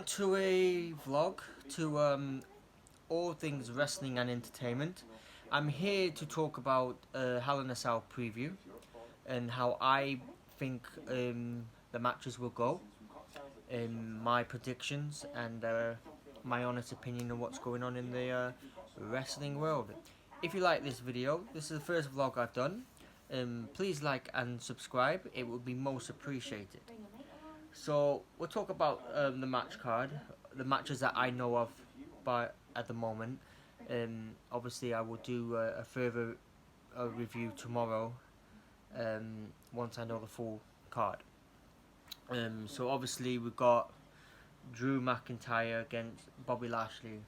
welcome to a vlog to all things wrestling and entertainment. I'm here to talk about Hell in a Cell preview and how I think the matches will go, my predictions and my honest opinion of what's going on in the wrestling world. If you like this video, this is the first vlog I've done. Please like and subscribe, it would be most appreciated. So we'll talk about the match card, the matches that I know of at the moment. Obviously I will do a further review tomorrow once I know the full card. So obviously we've got Drew McIntyre against Bobby Lashley.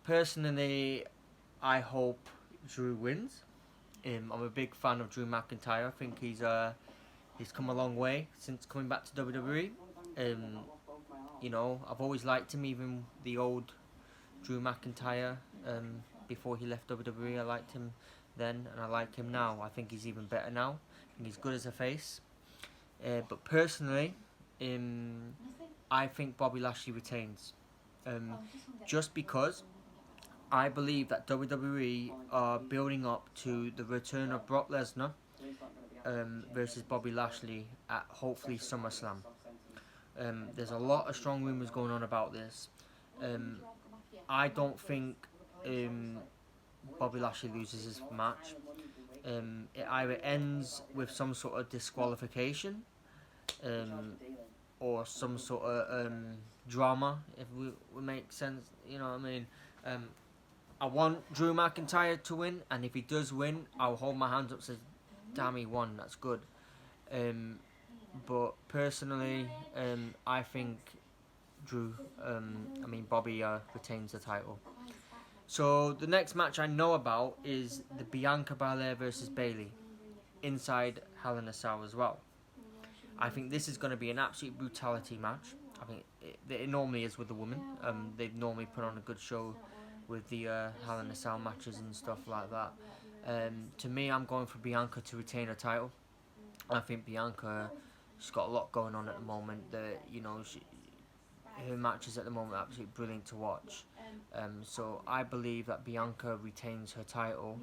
Personally, I hope Drew wins. I'm a big fan of Drew McIntyre. I think he's come a long way since coming back to WWE. You know, I've always liked him, even the old Drew McIntyre. Before he left WWE, I liked him then, and I like him now. I think he's even better now. I think he's good as a face. But personally, I think Bobby Lashley retains. Just because I believe that WWE are building up to the return of Brock Lesnar versus Bobby Lashley at hopefully SummerSlam. There's a lot of strong rumours going on about this. I don't think Bobby Lashley loses his match. It either ends with some sort of disqualification or some sort of drama, if we make sense, you know what I mean. I want Drew McIntyre to win, and if he does win, I'll hold my hands up and say, damn, he won, that's good. But personally, I think Bobby retains the title. So the next match I know about is the Bianca Belair versus Bayley inside Hell in a Cell as well. I think this is going to be an absolute brutality match. I think it normally is with the women. They normally put on a good show with the Hell in a Cell matches and stuff like that. To me, I'm going for Bianca to retain her title. I think Bianca, she's got a lot going on at the moment. Her matches at the moment are absolutely brilliant to watch. So I believe that Bianca retains her title.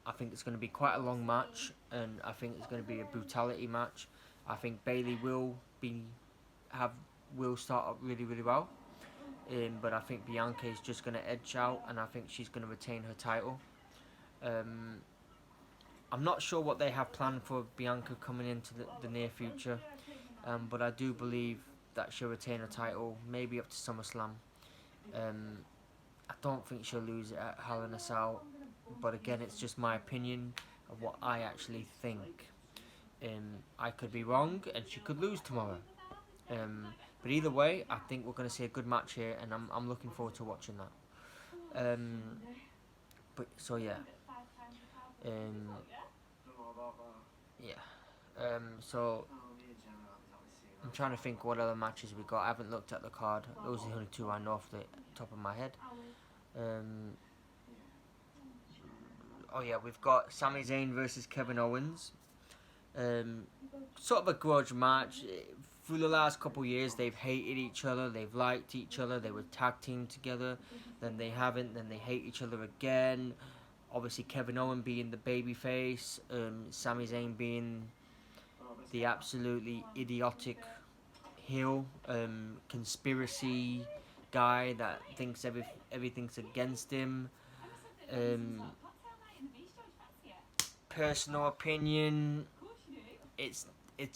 I think it's going to be quite a long match, and I think it's going to be a brutality match. I think Bayley will start up really, really well. But I think Bianca is just going to edge out, and I think she's going to retain her title. I'm not sure what they have planned for Bianca coming into the near future, but I do believe that she'll retain her title, maybe up to SummerSlam. I don't think she'll lose it at Hell in a Cell, but again, it's just my opinion of what I actually think. I could be wrong, and she could lose tomorrow. But either way, I think we're going to see a good match here, and I'm looking forward to watching that. So yeah. So I'm trying to think what other matches we got. I haven't looked at the card. Those are the only two I know off the top of my head. Oh yeah, we've got Sami Zayn versus Kevin Owens. Sort of a grudge match. Through the last couple of years, they've hated each other, they've liked each other, they were tag team together, then they haven't, then they hate each other again. Obviously, Kevin Owens being the babyface, Sami Zayn being the absolutely idiotic heel, conspiracy guy that thinks everything's against him. Personal opinion, it's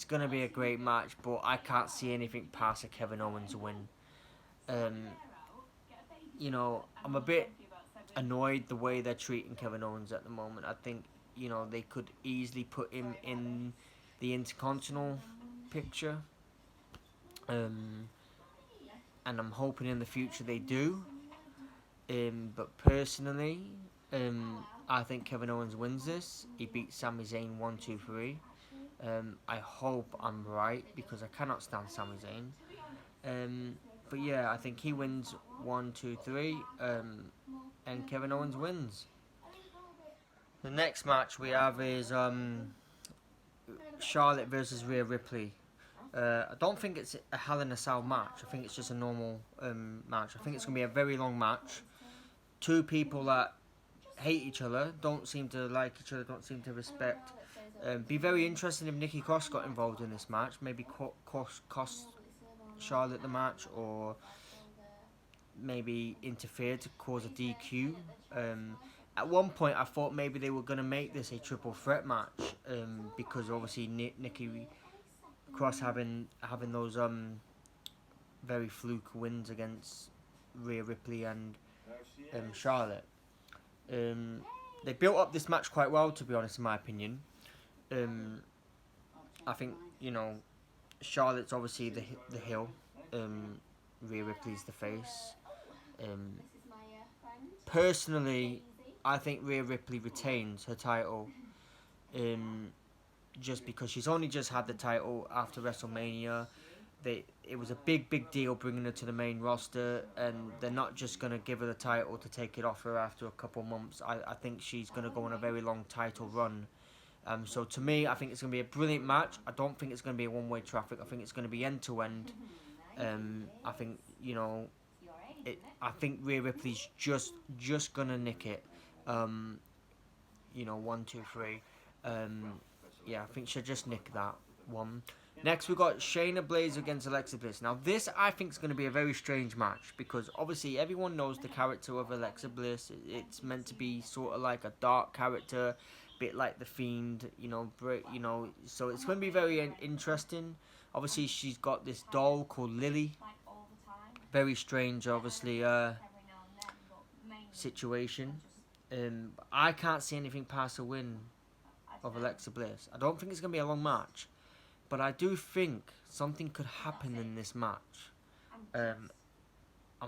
gonna be a great match, but I can't see anything past a Kevin Owens win. You know, I'm a bit annoyed the way they're treating Kevin Owens at the moment. I think, you know, they could easily put him in the Intercontinental picture, and I'm hoping in the future they do. But personally, I think Kevin Owens wins this. He beats Sami Zayn 1, 2, 3. I hope I'm right, because I cannot stand Sami Zayn. But yeah, I think he wins 1, 2, 3, and Kevin Owens wins. The next match we have is Charlotte versus Rhea Ripley. I don't think it's a Hell in a Cell match. I think it's just a normal match. I think it's going to be a very long match. Two people that hate each other, don't seem to like each other, don't seem to respect. Be very interesting if Nikki Cross got involved in this match. Maybe cost Charlotte the match, or maybe interfere to cause a DQ. At one point, I thought maybe they were going to make this a triple threat match, because obviously Nikki Cross having those very fluke wins against Rhea Ripley and Charlotte. They built up this match quite well, to be honest, in my opinion. I think, Charlotte's obviously the heel. Rhea Ripley's the face. Personally, I think Rhea Ripley retains her title. Just because she's only just had the title after WrestleMania. It was a big deal bringing her to the main roster, and they're not just going to give her the title to take it off her after a couple months. I think she's going to go on a very long title run. So to me, I think it's going to be a brilliant match. I don't think it's going to be a one-way traffic. I think it's going to be end-to-end. I think, I think Rhea Ripley's just going to nick it. 1, 2, 3. Yeah, I think she'll just nick that one. Next, we've got Shayna Baszler against Alexa Bliss. Now, this, I think, is going to be a very strange match, because, obviously, everyone knows the character of Alexa Bliss. It's meant to be sort of like a dark character, a bit like The Fiend, so it's going to be very interesting. Obviously, she's got this doll called Lily. Very strange, obviously, situation. I can't see anything past a win of Alexa Bliss. I don't think it's going to be a long match. But I do think something could happen in this match. I'm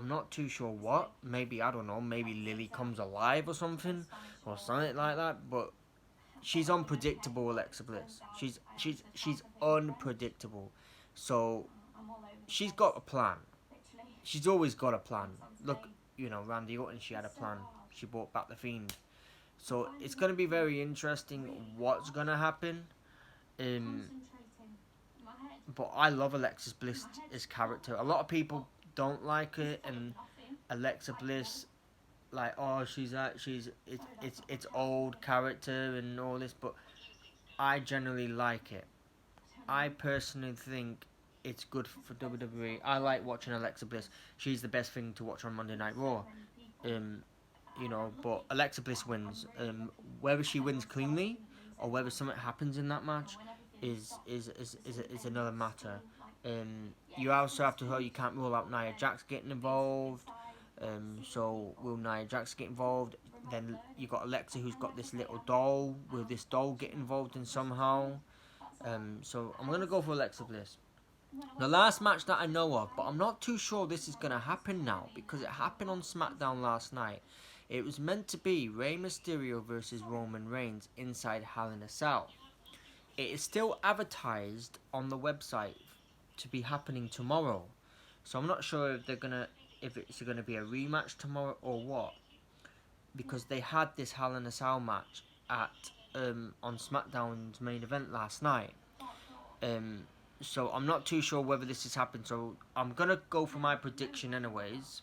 not too sure what. Maybe, I don't know, maybe Lily comes alive or something like that. But she's unpredictable, Alexa Bliss. She's unpredictable. So she's got a plan. She's always got a plan. Look, Randy Orton, she had a plan. She brought back The Fiend. So it's going to be very interesting what's going to happen. But I love Alexa Bliss's character. A lot of people don't like it, and Alexa Bliss, like, oh, it's old character and all this, but I generally like it. I personally think it's good for WWE. I like watching Alexa Bliss. She's the best thing to watch on Monday Night Raw. But Alexa Bliss wins. Whether she wins cleanly or whether something happens in that match is another matter. You also have to you can't rule out Nia Jax getting involved. So will Nia Jax get involved? Then you got Alexa, who's got this little doll. Will this doll get involved in somehow? So I'm gonna go for Alexa Bliss. The last match that I know of, but I'm not too sure this is gonna happen now, because it happened on SmackDown last night. It was meant to be Rey Mysterio versus Roman Reigns inside Hell in a Cell. It is still advertised on the website to be happening tomorrow. So I'm not sure if it's gonna be a rematch tomorrow or what. Because they had this Hell in a Cell match on SmackDown's main event last night. So I'm not too sure whether this has happened. So I'm gonna go for my prediction anyways.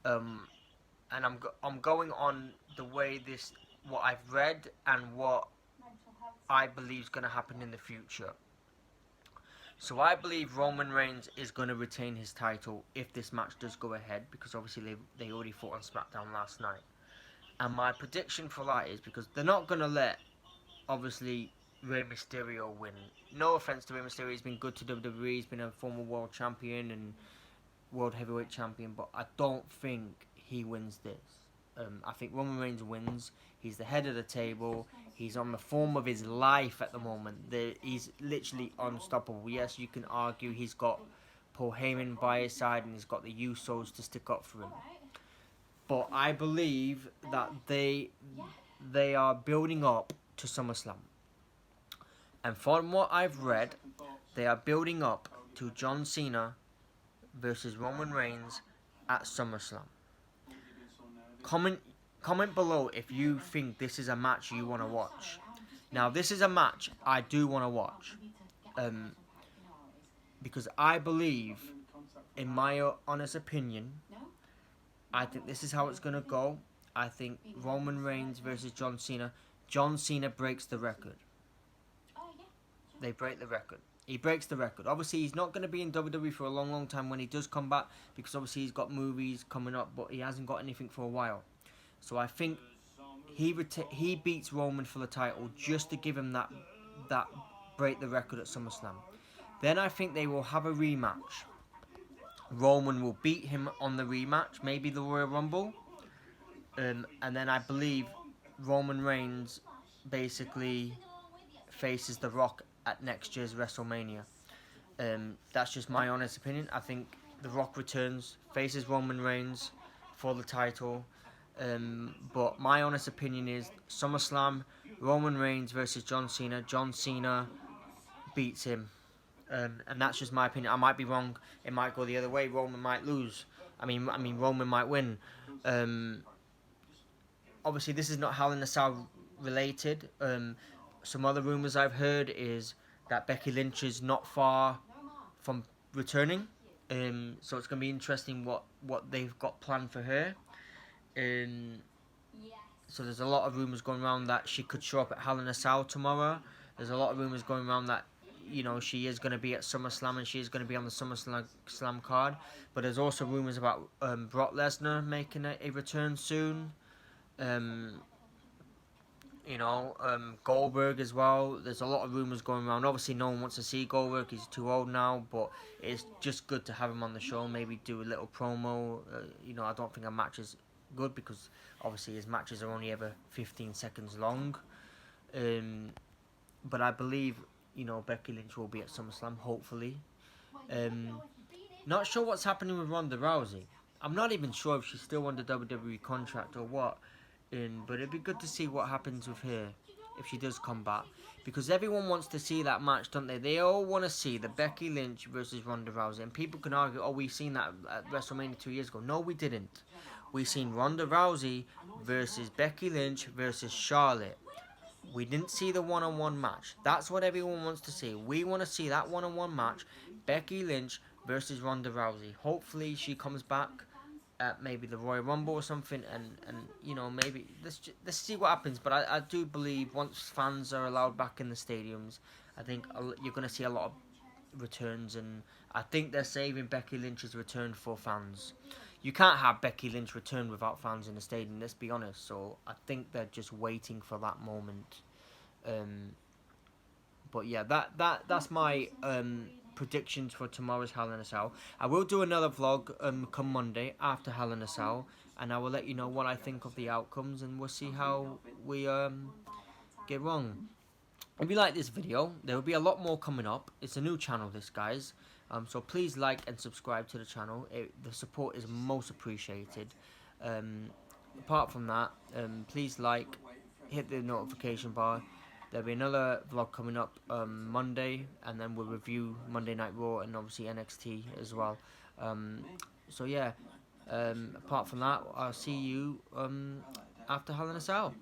And I'm going on the way what I've read and what I believe is going to happen in the future. So I believe Roman Reigns is going to retain his title if this match does go ahead, because obviously they already fought on SmackDown last night. And my prediction for that is, because they're not going to let, obviously, Rey Mysterio win. No offense to Rey Mysterio, he's been good to WWE, he's been a former world champion and world heavyweight champion, but I don't think he wins this. I think Roman Reigns wins. He's the head of the table. He's on the form of his life at the moment. He's literally unstoppable. Yes, you can argue he's got Paul Heyman by his side and he's got the Usos to stick up for him. But I believe that they are building up to SummerSlam. And from what I've read, they are building up to John Cena versus Roman Reigns at SummerSlam. Comment below if you think this is a match you want to watch. Now, this is a match I do want to watch. because I believe, in my honest opinion, I think this is how it's going to go. I think Roman Reigns versus John Cena. John Cena breaks the record. They break the record. He breaks the record. Obviously, he's not going to be in WWE for a long, long time when he does come back, because obviously he's got movies coming up, but he hasn't got anything for a while. So I think he beats Roman for the title just to give him that break the record at SummerSlam. Then I think they will have a rematch. Roman will beat him on the rematch, maybe the Royal Rumble, and then I believe Roman Reigns basically faces The Rock at next year's WrestleMania. That's just my honest opinion. I think The Rock returns, faces Roman Reigns for the title. But my honest opinion is SummerSlam, Roman Reigns versus John Cena. John Cena beats him. And that's just my opinion. I might be wrong. It might go the other way. Roman might lose. I mean, Roman might win. Obviously, this is not Hell in a Cell related. Some other rumours I've heard is that Becky Lynch is not far from returning. So it's going to be interesting what they've got planned for her. So there's a lot of rumours going around that she could show up at Hell in a Cell tomorrow. There's a lot of rumours going around that, you know, she is going to be at SummerSlam and she is going to be on the SummerSlam card. But there's also rumours about Brock Lesnar making a return soon. Goldberg as well. There's a lot of rumours going around. Obviously, no one wants to see Goldberg. He's too old now. But it's just good to have him on the show. Maybe do a little promo. I don't think a match is good because obviously his matches are only ever 15 seconds long. But I believe, Becky Lynch will be at SummerSlam, hopefully. Not sure what's happening with Ronda Rousey. I'm not even sure if she's still under WWE contract or what. But it'd be good to see what happens with her if she does come back. Because everyone wants to see that match, don't they? They all want to see the Becky Lynch versus Ronda Rousey. And people can argue, we've seen that at WrestleMania 2 years ago. No, we didn't. We seen Ronda Rousey versus Becky Lynch versus Charlotte. We didn't see the one-on-one match. That's what everyone wants to see. We want to see that one-on-one match. Becky Lynch versus Ronda Rousey. Hopefully she comes back at maybe the Royal Rumble or something, and maybe let's see what happens. But I do believe once fans are allowed back in the stadiums, I think you're going to see a lot of returns, and I think they're saving Becky Lynch's return for fans. You can't have Becky Lynch return without fans in the stadium, let's be honest. So I think they're just waiting for that moment. But yeah, that's my predictions for tomorrow's Hell in a Cell. I will do another vlog come Monday after Hell in a Cell, and I will let you know what I think of the outcomes, and we'll see how we get wrong. If you like this video, there will be a lot more coming up. It's a new channel, this, guys. So please like and subscribe to the channel. The support is most appreciated. Apart from that, please hit the notification bar. There'll be another vlog coming up Monday, and then we'll review Monday Night Raw and obviously NXT as well. So yeah, apart from that, I'll see you after Hell in a Cell.